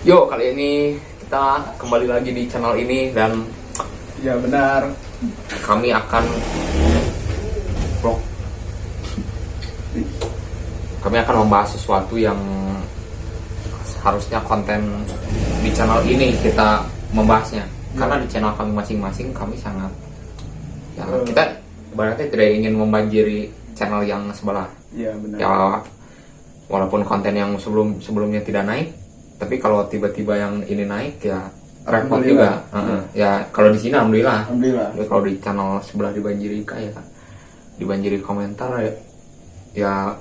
Yo, kali ini kita kembali lagi di channel ini dan Ya benar. kami akan vlog. Kami akan membahas sesuatu yang harusnya konten di channel ini kita membahasnya. Karena di channel kami masing-masing kami sangat ya, kita ibaratnya tidak ingin membanjiri channel yang sebelah. Ya benar. Ya, walaupun konten yang sebelumnya tidak naik, tapi kalau tiba-tiba yang ini naik ya repot juga. Ya kalau di sini alhamdulillah. Tapi kalau di channel sebelah dibanjiri kayak dibanjiri komentar ya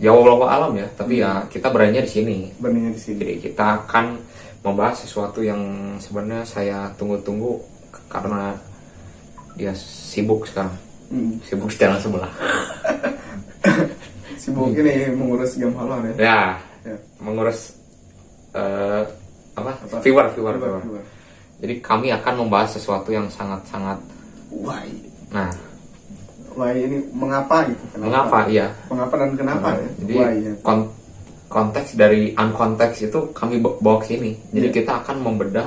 wallahu alam ya. Tapi ya kita beraninya di sini. Jadi kita akan membahas sesuatu yang sebenarnya saya tunggu-tunggu karena dia sibuk sekarang. Sibuk di channel sebelah. Sibuk ini mengurus game horror ya. Ya. Mengurus viewer. Jadi kami akan membahas sesuatu yang sangat-sangat why ini mengapa gitu? Mengapa iya? Mengapa dan kenapa ya? Jadi konteks dari unkonteks itu kami bawa ke sini. Jadi kita akan membedah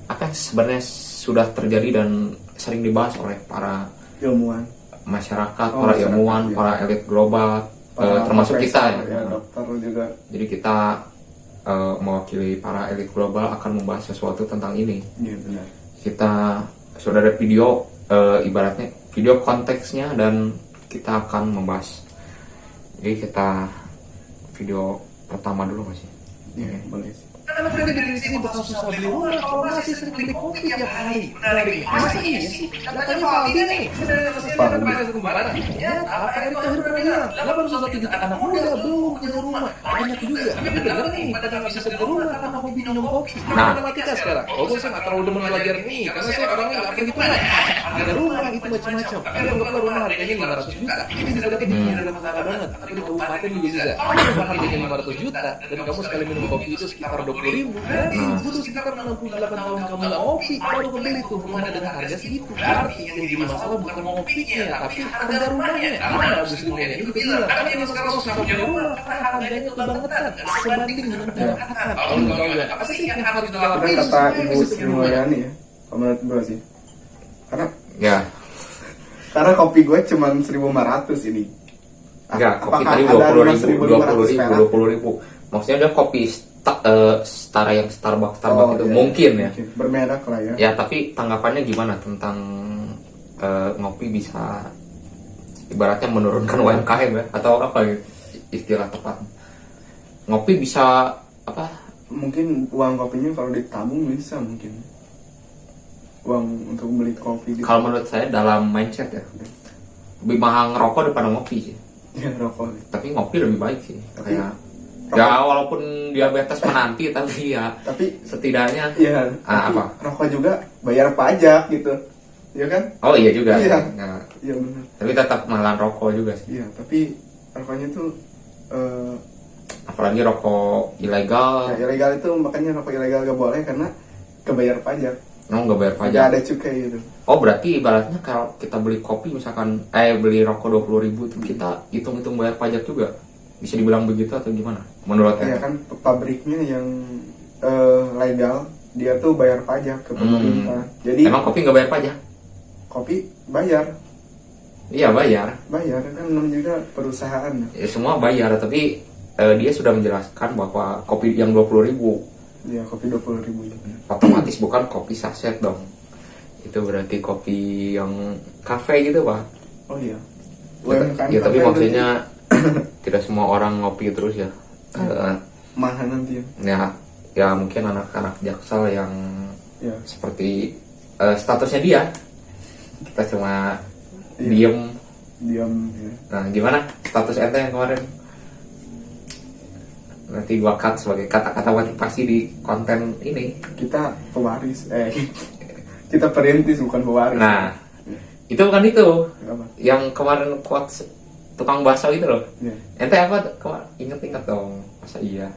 apa yang sebenarnya sudah terjadi dan sering dibahas oleh para ilmuwan, masyarakat, para ilmuwan, para elit global, termasuk kita ya, dokter juga. Jadi kita mewakili para elit global akan membahas sesuatu tentang ini. Iya benar. Kita sudah ada video ibaratnya video konteksnya dan kita akan membahas. Jadi kita video pertama dulu masih. Iya boleh. Karena pribadi di sini bakal susah beli rumah kalau masih sering beli kopi tiap hari. Benar nih. Masa iya sih? Katanya Valdi nih. Sebenarnya kemarin kemana? Ya, apa yang Tahir pernah bilang? 81 juta anak muda belum punya rumah. Banyak juga. Tapi bener nih, pada nggak bisa beli rumah karena hobi minum kopi. Matematika sekarang. Oh, saya nggak terlalu demen belajar nih, karena saya orangnya nggak pergi tuh. Ada rumah itu macam-macam. Tapi anggaplah rumah harganya 500 juta. Ini bisa dapat di dalam masalah banget. Tapi di kabupaten juga bisa. Kalau rumah harganya 500 juta dan kamu sekali minum kopi itu sekitar 20.000, berarti butuh sekitar 68 tahun kamu ngopi baru kembali tuh rumah dengan harga segitu. Berarti yang jadi masalah bukan ngopinya, tapi harga rumahnya. Gimana Agus Dunia ini juga bilang, karena ini sekarang susah punya rumah karena harganya kebangetan sebanding dengan pendapatan. Kalau ya, apa sih yang harus dilakukan? Kata Ibu Sri Mulyani ya, kalau menurut gue sih, karena kopi gue cuma 1.500 ini. Enggak, kopi tadi 20.000. Maksudnya dia kopi setara yang Starbucks itu iya, mungkin ya. Bermerek lah ya. Ya tapi tanggapannya gimana tentang ngopi bisa ibaratnya menurunkan UMKM ya atau apa gitu istilah tepat? Ngopi bisa apa? Mungkin uang kopinya kalau ditabung bisa mungkin. Uang untuk beli kopi. Kalau menurut saya dalam mindset ya lebih mahal ngerokok daripada ngopi sih. Ya rokok. Tapi ngopi lebih baik sih. Kayak ya walaupun diabetes menanti tapi setidaknya apa rokok juga bayar pajak gitu ya kan. Oh iya juga. Iya benar. Tapi tetap menelan rokok juga sih. Iya tapi rokoknya tuh apalagi rokok ilegal. Ya, ilegal itu makanya rokok ilegal gak boleh karena kebayar pajak. Nggak bayar pajak. Gak ada cukai gitu. Oh berarti ibaratnya kalau kita beli kopi misalkan beli rokok 20.000 itu kita hitung-hitung bayar pajak juga. Bisa dibilang begitu atau gimana? Menurutnya? Ya kan pabriknya yang legal dia tuh bayar pajak ke pemerintah. Jadi emang kopi nggak bayar pajak? Kopi bayar. Iya bayar. Bayar kan namanya juga perusahaan. Ya, semua bayar tapi dia sudah menjelaskan bahwa kopi yang 20.000. Iya kopi 20.000 otomatis bukan kopi saset dong. Itu berarti kopi yang kafe gitu pak. Oh iya. Ya tapi maksudnya tidak semua orang ngopi terus ya. Mahal nanti ya. Ya mungkin anak-anak Jaksel yang seperti statusnya dia. Kita cuma diem ya. Nah gimana status ente yang kemarin? Nanti gua cut sebagai kata-kata motivasi di konten ini. Kita pewaris kita perintis bukan pewaris. Nah itu bukan itu apa? Yang kemarin quotes tukang bakso itu loh. Ente apa inget-inget dong masa iya.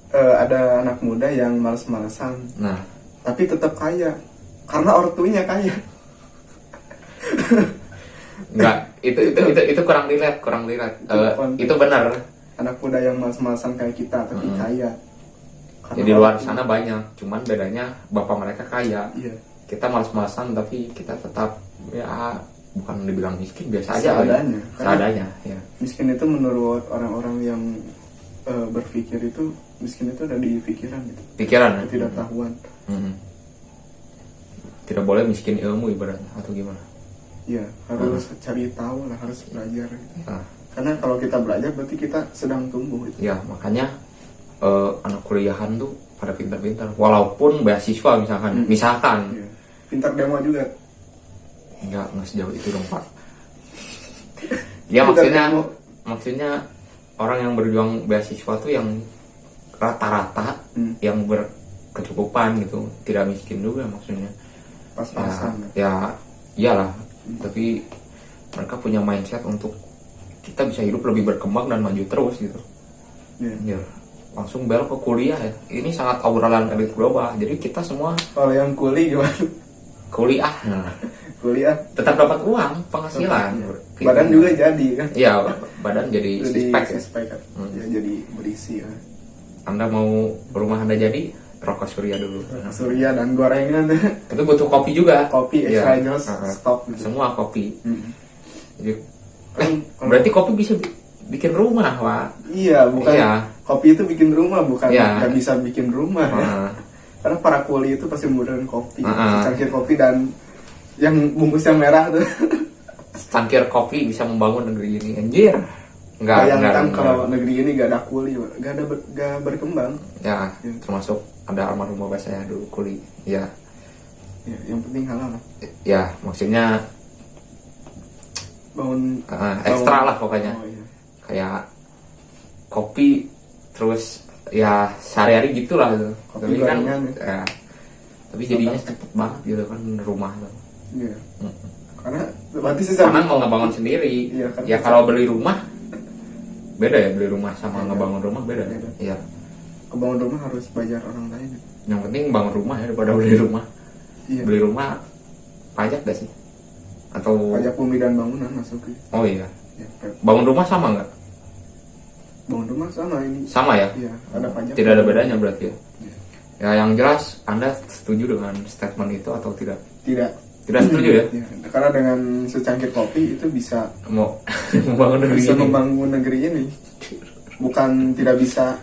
Ada anak muda yang males-malesan tapi tetap kaya karena ortunya kaya. Enggak, itu kurang relate. Itu benar. Anak muda yang malas-malasan kayak kita tapi kaya. Karena Jadi di luar sana banyak, cuman bedanya bapak mereka kaya. Iya. Kita malas-malasan tapi kita tetap ya bukan dibilang miskin, biasa aja Seadanya. ya. Seadanya ya. Miskin itu menurut orang-orang yang berpikir itu, miskin itu ada di pikiran gitu. Pikiran ya. Ketidaktahuan. Tidak boleh miskin ilmu ibaratnya atau gimana? Iya, harus cari tahu lah, harus belajar gitu. Nah, Karena kalau kita belajar berarti kita sedang tumbuh gitu. ya makanya anak kuliahan tuh pada pintar-pintar, walaupun beasiswa misalkan, Iya. Pintar demo juga. nggak sejauh itu dong Pak. Ya Pintar maksudnya demo. maksudnya orang yang berjuang beasiswa tuh yang rata-rata yang berkecukupan gitu, tidak miskin juga maksudnya. Pas-pasan. Ya iyalah, tapi mereka punya mindset untuk kita bisa hidup lebih berkembang dan maju terus gitu. Iya. Ya, langsung belok ke kuliah ya. Ini sangat obrolan elit global. Jadi kita semua Kalau yang kuli gimana? kuliah, nah, Kuliah. tetap dapat uang penghasilan. Badan juga jadi kan. Iya, badan jadi Jadi six-pack ya. six-pack kan. Ya jadi berisi kan. Anda mau rumah Anda jadi rokok surya dulu. Surya dan gorengan. Tapi butuh kopi juga. Kopi Iya. extra jos Uh-uh. stop gitu. Semua kopi. Jadi, Kalau- berarti kopi bisa bikin rumah, Pak. Iya, bukan. Iya. Kopi itu bikin rumah, bukan Iya. nggak bisa bikin rumah ya. Heeh. Karena para kuli itu pasti membutuhkan kopi, Uh-uh. secangkir kopi dan yang bungkusnya merah tuh. Secangkir kopi bisa membangun negeri ini. Anjir. Bayangkan enggak. kalau negeri ini gak ada kuli, gak berkembang. Ya, Ya. termasuk ada almarhum bapak saya dulu kuli. Ya. Ya, yang penting halal lah. Ya, maksudnya Bangun ekstra lah pokoknya. Oh, iya. Kayak kopi terus ya sehari-hari gitulah gitu. Kopi Tapi kan gorengan, ya. Tapi jadinya cepet banget gitu kan rumah tuh. Iya. Mm. Karena berarti sih Karena mau ngebangun sendiri. Iya, kan. Ya kalau beli rumah beda ya, beli rumah sama Beda. ngebangun rumah beda. Beda. Iya. kebangun rumah harus bayar orang lain. Yang penting bangun rumah ya daripada beli rumah. Iya. Beli rumah pajak gak sih? Atau Pajak bumi dan bangunan masuk ke. oh iya. Ya, Bangun rumah sama nggak? bangun rumah sama ini. Sama ya? Iya, ada pajak. Tidak ada bedanya berarti ya? Iya. Ya yang jelas Anda setuju dengan statement itu atau tidak? Tidak. Tidak setuju ya? Iya, karena dengan secangkir kopi itu bisa Mau membangun negeri bisa ini? membangun negeri ini. Bukan tidak bisa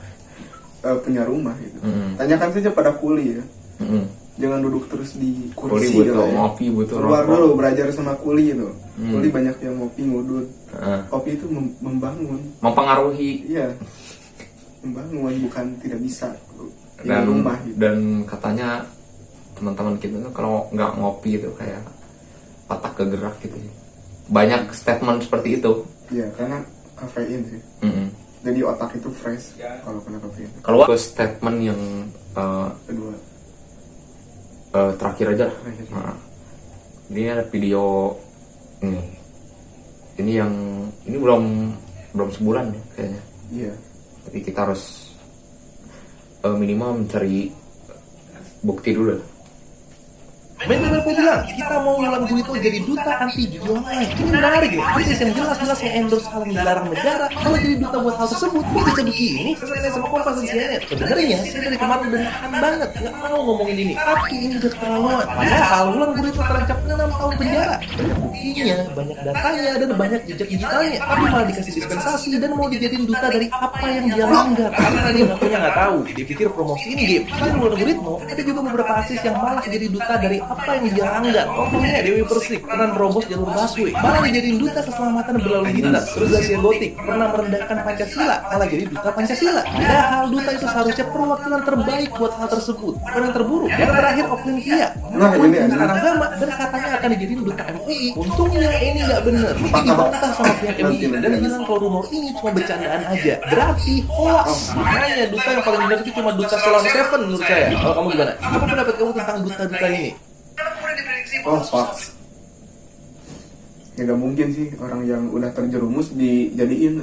punya rumah gitu. Tanyakan saja pada kuli ya. Jangan duduk terus di Kuli kursi butuh gitu ya. ngopi, butuh Keluar rokok. dulu belajar sama kuli itu. Kuli banyak yang ngopi ngudut. Heeh. Kopi itu membangun. Mempengaruhi Iya. Membangun bukan tidak bisa di dan rumah gitu. dan katanya teman-teman kita tuh kalau nggak ngopi itu kayak otak kegerak gitu. Banyak statement seperti itu. Iya, karena kafein sih. Jadi otak itu fresh kalau kena kafein. Kalau ke statement yang Kedua. terakhir aja lah. Terakhir. Nah, ini ada video ini yang ini belum sebulan ya kayaknya. Iya. Tapi kita harus minimal mencari bukti dulu. Bener gue bilang, kita mau ngulang Guito jadi duta anti judi online. Ini menarik ya, bisnis yang jelas-jelas endorse hal yang dilarang negara. Kalau jadi duta buat hal tersebut, bisa begini. Sesuai sama Kompas dan CNN. Sebenarnya, saya dari kemarin udah nahan banget, nggak mau ngomongin ini. Tapi ini udah keterlaluan. Padahal ulang Guito terancam 6 tahun penjara. Banyak buktinya, banyak datanya, dan banyak jejak digitalnya. Tapi malah dikasih dispensasi dan mau dijadiin duta dari apa yang dia langgar. Karena dia ngakunya nggak tahu. Dia pikir promosiin game. Dan ulang Guito, ada juga beberapa artis yang malah jadi duta dari apa yang dia langgar. Contohnya Dewi Persik pernah nerobos jalur busway, malah dijadiin duta keselamatan berlalu lintas. Terus Zasya Gotik pernah merendahkan Pancasila, malah jadi duta Pancasila. Padahal duta itu seharusnya perwakilan terbaik buat hal tersebut, bukan yang terburuk. Yang terakhir Oklin Nah, ini penista agama dan katanya akan dijadiin duta MUI. Untungnya ini nggak bener. Ini dibantah sama pihak MUI dan bilang kalau rumor ini cuma bercandaan aja. Berarti hoax. Makanya duta yang paling benar itu cuma duta Solar Seven menurut saya. Kalau kamu gimana? Apa pendapat kamu tentang duta-duta ini? Oh, hoax. Ya gak mungkin sih orang yang udah terjerumus dijadiin.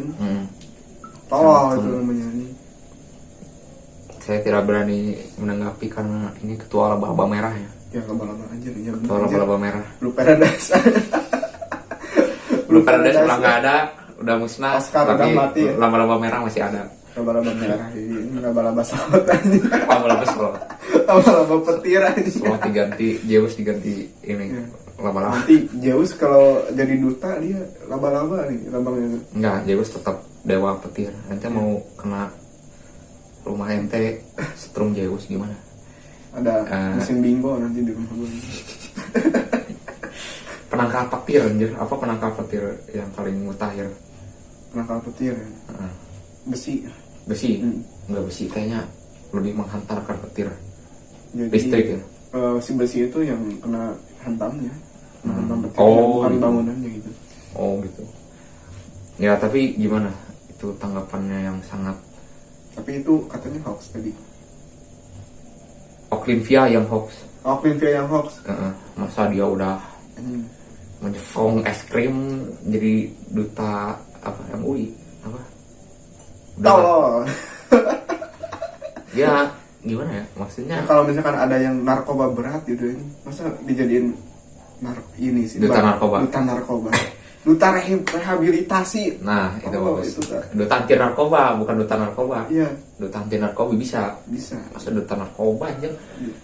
Tolol itu namanya ini. Saya tidak berani menanggapi karena ini ketua laba-laba merah ya. Ya lama-lama aja nih. Ya, Ketua laba-laba merah. Blue Paradise. Belum pada udah nggak ada, udah musnah. Oscar tapi udah mati ya? laba-laba merah masih ada. laba-laba merah ini laba-laba slot ini. Laba-laba slot. Laba-laba petir ini. Slot diganti Zeus diganti ini laba-laba. Nanti Zeus kalau jadi duta dia laba-laba nih lambangnya. Enggak, Zeus tetap dewa petir. Ente mau kena rumah ente setrum Zeus gimana? Ada mesin bingo nanti di rumah gue. Penangkal petir anjir. Apa penangkal petir yang paling mutakhir? Penangkal petir ya. Besi. Enggak besi, kayaknya lebih menghantarkan petir. Jadi, listrik ya. Si besi itu yang kena hantamnya. Hantam petir, bukan gitu. bangunannya gitu. Oh gitu. Ya tapi gimana? Itu tanggapannya yang sangat. Tapi itu katanya hoax tadi. Oklivia yang hoax. Oklivia yang hoax. Masa dia udah menyefong es krim jadi duta apa MUI apa? Tolong. Ya gimana ya maksudnya? Kalau misalkan ada yang narkoba berat gitu ini, masa dijadiin ini sih? Duta narkoba. Duta narkoba. Duta rehabilitasi. Nah itu bagus. Itu, duta anti narkoba bukan duta narkoba. Iya. Duta anti narkoba bisa. Masa duta narkoba anjir?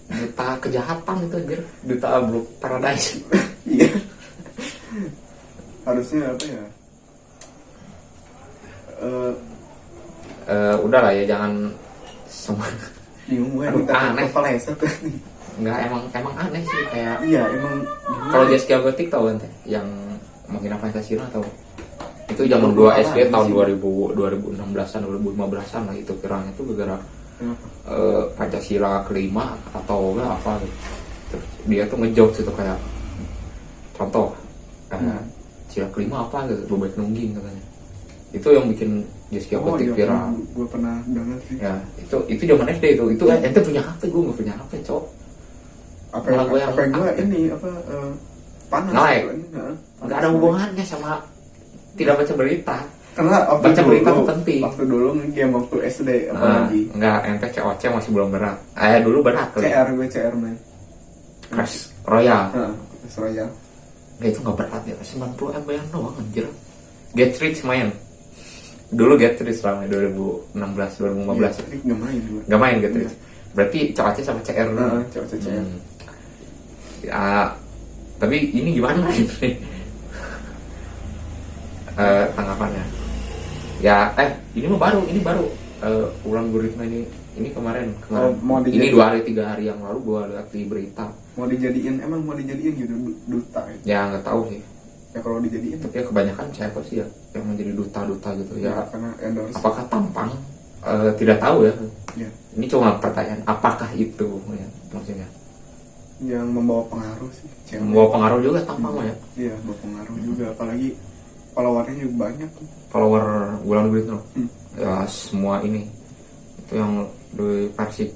Duta kejahatan itu anjir. Duta Blue Paradise. Iya. Harusnya apa ya? Udah lah ya jangan semua. Bingung gue aneh. Kepaleset. Enggak emang aneh sih kayak. Iya emang. Kalau Zaskia Gotik tau kan teh yang menghina Pancasila atau itu zaman 2 SD tahun 2016-an 2015-an lah itu kiranya tuh gara-gara Pancasila kelima atau enggak apa gitu. Terus dia tuh ngejokes itu kayak contoh sila kelima apa gitu lu baik nungging katanya. Itu yang bikin Zaskia Gotik viral. Gue pernah dengar sih. Ya, itu zaman SD itu ente punya HP, gue nggak punya HP, cowok. Apa gue ini panas. Nggak ada hubungannya sama tidak baca berita. Karena baca berita itu penting. Waktu dulu game waktu SD apalagi. Enggak, ente COC masih belum berat. Dulu berat tuh. CR main. Crash Royale. Crash Royale. Nggak, itu nggak berat ya, 90 MB doang anjir. Get Rich main. Dulu Get Rich ramai 2016 2015. Nggak main Get Rich. Berarti COC sama CR dulu. COC CR. Ya, tapi ini gimana gitu nih tanggapannya ya ini baru ulang Guritma ini kemarin ini 2 hari 3 hari yang lalu gua lihat di berita mau dijadiin gitu duta ya nggak tahu sih ya kalau dijadiin tapi ya kebanyakan siapa sih ya yang menjadi duta gitu ya karena endorse apakah tampang tidak tahu ya. Ini cuma pertanyaan apakah itu ya maksudnya yang membawa pengaruh sih. Membawa pengaruh juga tampang ya. Iya, membawa pengaruh juga apalagi followernya juga banyak tuh. Follower Wulan Guritno. Ya semua ini itu yang di Persik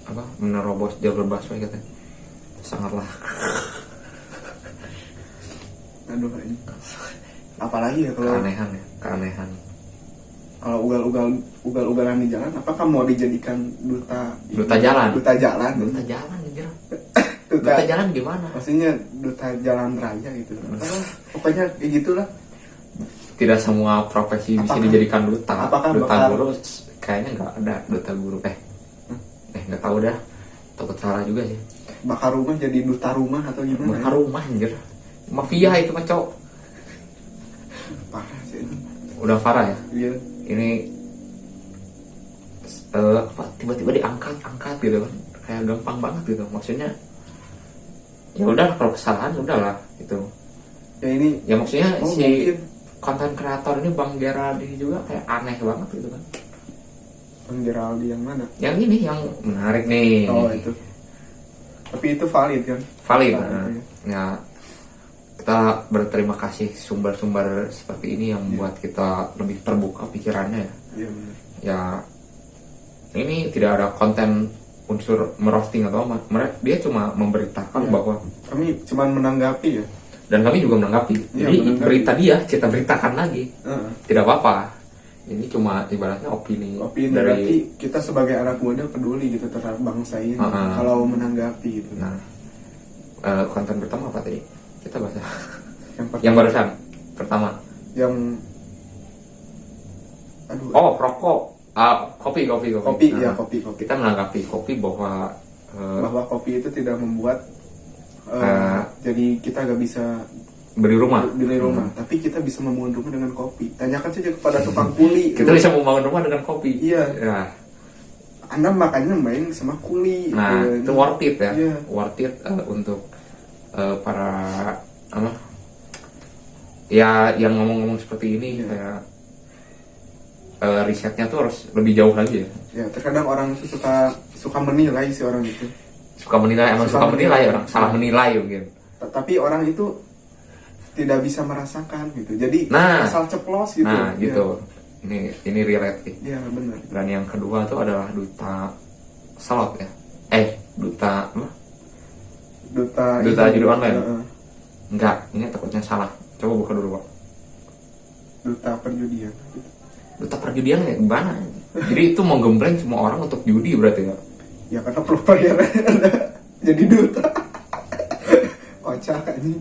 apa menerobos jalur busway katanya. Sangatlah. Aduh ini. Apalagi ya kalau keanehan. Kalau ugal-ugalan di jalan, apakah mau dijadikan duta jalan? Duta jalan anjir. Duta jalan gimana? Maksudnya duta jalan raya gitu. Pokoknya kayak gitulah. Tidak semua profesi bisa dijadikan duta. Apakah duta guru kayaknya nggak ada duta guru nggak tahu dah. Takut salah juga sih. Bakar rumah jadi duta rumah atau gimana? Bakar rumah anjir. Mafia itu mah cowok. Parah sih. Udah parah ya? Iya. Ini tiba-tiba diangkat gitu kan kayak gampang banget gitu maksudnya ya udah kalau kesalahan udahlah gitu ya ini ya maksudnya si mungkin konten kreator ini Bang Geraldi juga kayak aneh banget gitu kan. Bang Geraldi yang mana? Yang ini yang menarik nih. Itu tapi itu valid kan? Valid ya. Kita berterima kasih sumber-sumber seperti ini yang membuat kita lebih terbuka pikirannya ya. Iya benar. Ya ini tidak ada konten unsur merosting atau apa. Dia cuma memberitakan bahwa kami cuma menanggapi ya. Dan kami juga menanggapi. Jadi berita dia kita beritakan lagi. Tidak apa-apa. Ini cuma ibaratnya opini dari berarti kita sebagai anak muda peduli gitu terhadap bangsa ini. Kalau menanggapi gitu. Nah, konten pertama apa tadi? Kita bahas yang barusan pertama aduh. Oh, rokok. Kopi. Kopi, Nah, ya kopi. Kita menanggapi kopi bahwa Bahwa kopi itu tidak membuat jadi kita gak bisa beli rumah. tapi kita bisa membangun rumah dengan kopi. Tanyakan saja kepada tukang kuli. Kita bisa membangun rumah dengan kopi. Iya. Ya. Anda makannya main sama kuli. Nah, itu worth it ya. Iya. Worth it untuk para apa? Ya, yang ngomong-ngomong seperti ini kayak risetnya tuh harus lebih jauh lagi ya. Ya, terkadang orang itu suka menilai si orang itu. Suka menilai orang, salah menilai mungkin. Tapi orang itu tidak bisa merasakan gitu. Jadi Nah, asal ceplos gitu. Nah, gitu. Ini relate sih. Iya, benar. Dan yang kedua tuh adalah duta slot ya. Duta apa? Duta judi online. Enggak, ini takutnya salah. Coba buka dulu, Pak. Duta perjudian. Duta perjudian kayak gimana? Jadi itu mau gembleng semua orang untuk judi berarti ya? Ya karena perlu bayar jadi duta. Kocak ini.